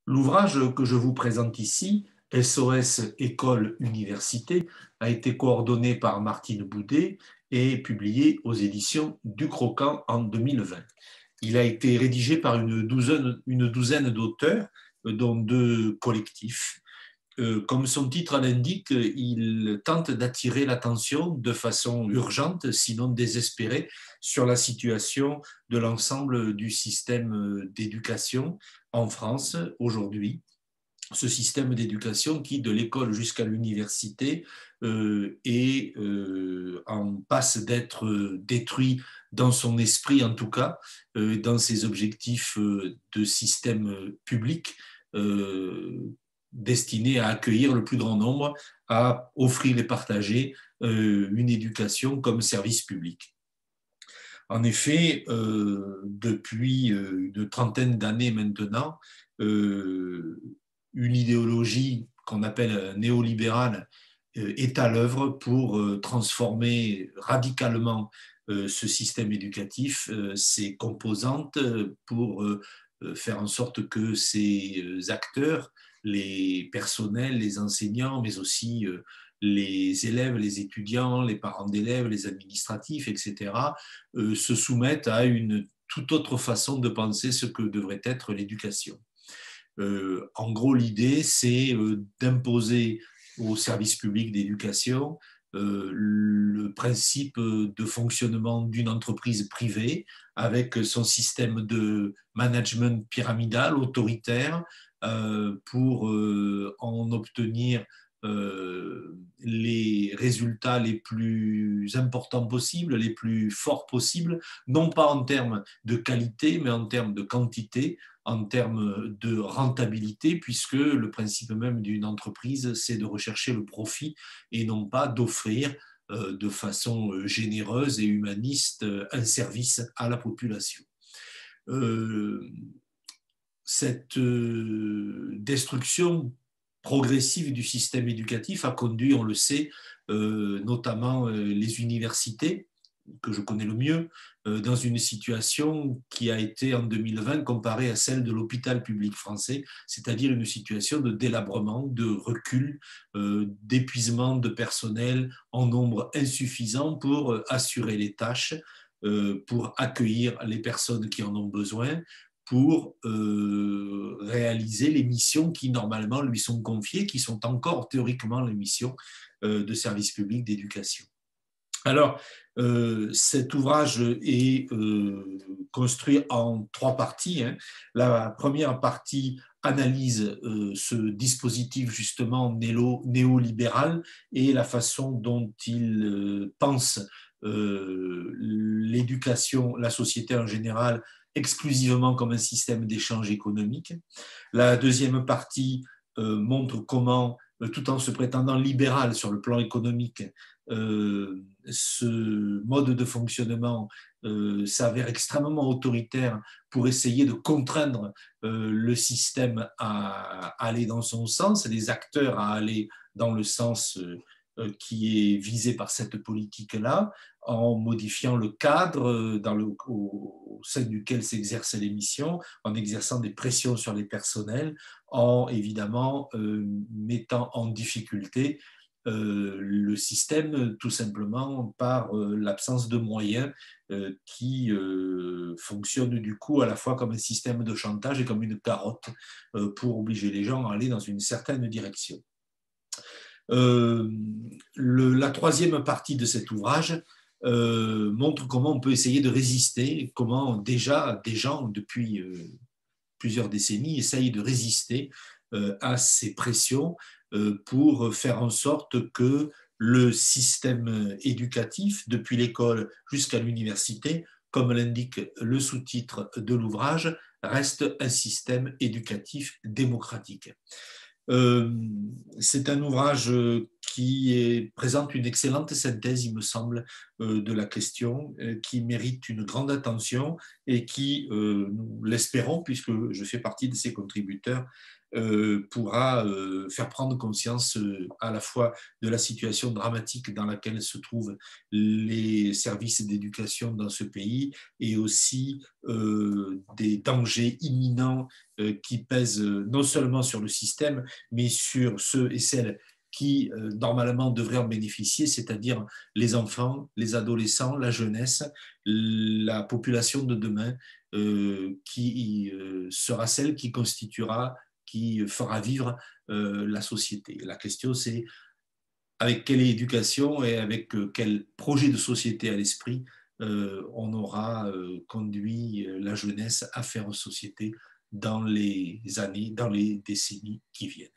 L'ouvrage que je vous présente ici, SOS École-Université, a été coordonné par Martine Boudet et publié aux éditions du Croquant en 2020. Il a été rédigé par une douzaine d'auteurs, dont deux collectifs. Comme son titre l'indique, il tente d'attirer l'attention de façon urgente, sinon désespérée, sur la situation de l'ensemble du système d'éducation en France aujourd'hui. Ce système d'éducation qui, de l'école jusqu'à l'université, est en passe d'être détruit dans son esprit, en tout cas, dans ses objectifs de système public, destiné à accueillir le plus grand nombre, à offrir et partager une éducation comme service public. En effet, depuis une trentaine d'années maintenant, une idéologie qu'on appelle néolibérale est à l'œuvre pour transformer radicalement ce système éducatif, ses composantes, pour faire en sorte que ces acteurs, les personnels, les enseignants, mais aussi les élèves, les étudiants, les parents d'élèves, les administratifs, etc., se soumettent à une toute autre façon de penser ce que devrait être l'éducation. En gros, l'idée, c'est d'imposer au service public d'éducation le principe de fonctionnement d'une entreprise privée avec son système de management pyramidal, autoritaire, pour en obtenir les résultats les plus importants possibles, les plus forts possibles, non pas en termes de qualité, mais en termes de quantité, en termes de rentabilité, puisque le principe même d'une entreprise, c'est de rechercher le profit et non pas d'offrir de façon généreuse et humaniste un service à la population. Euh, cette destruction progressive du système éducatif a conduit, on le sait, notamment les universités, que je connais le mieux, dans une situation qui a été en 2020 comparée à celle de l'hôpital public français, c'est-à-dire une situation de délabrement, de recul, d'épuisement de personnel en nombre insuffisant pour assurer les tâches, pour accueillir les personnes qui en ont besoin, pour réaliser les missions qui normalement lui sont confiées, qui sont encore théoriquement les missions de service public d'éducation. Alors, cet ouvrage est construit en trois parties, hein. La première partie analyse ce dispositif justement néolibéral et la façon dont il pense l'éducation, la société en général, exclusivement comme un système d'échange économique. La deuxième partie montre comment, tout en se prétendant libéral sur le plan économique, ce mode de fonctionnement s'avère extrêmement autoritaire pour essayer de contraindre le système à aller dans son sens, les acteurs à aller dans le sens qui est visé par cette politique-là, en modifiant le cadre au sein duquel s'exercent les missions, en exerçant des pressions sur les personnels, en évidemment mettant en difficulté le système tout simplement par l'absence de moyens qui fonctionne du coup à la fois comme un système de chantage et comme une carotte pour obliger les gens à aller dans une certaine direction. La troisième partie de cet ouvrage montre comment on peut essayer de résister, comment déjà des gens depuis plusieurs décennies essayent de résister à ces pressions pour faire en sorte que le système éducatif, depuis l'école jusqu'à l'université, comme l'indique le sous-titre de l'ouvrage, reste un système éducatif démocratique. C'est un ouvrage présente une excellente synthèse, il me semble, de la question, qui mérite une grande attention et qui, nous l'espérons, puisque je fais partie de ses contributeurs, pourra faire prendre conscience à la fois de la situation dramatique dans laquelle se trouvent les services d'éducation dans ce pays et aussi des dangers imminents qui pèsent non seulement sur le système, mais sur ceux et celles qui normalement devraient en bénéficier, c'est-à-dire les enfants, les adolescents, la jeunesse, la population de demain, qui sera celle qui constituera, qui fera vivre la société. La question, c'est avec quelle éducation et avec quel projet de société à l'esprit on aura conduit la jeunesse à faire société dans les années, dans les décennies qui viennent.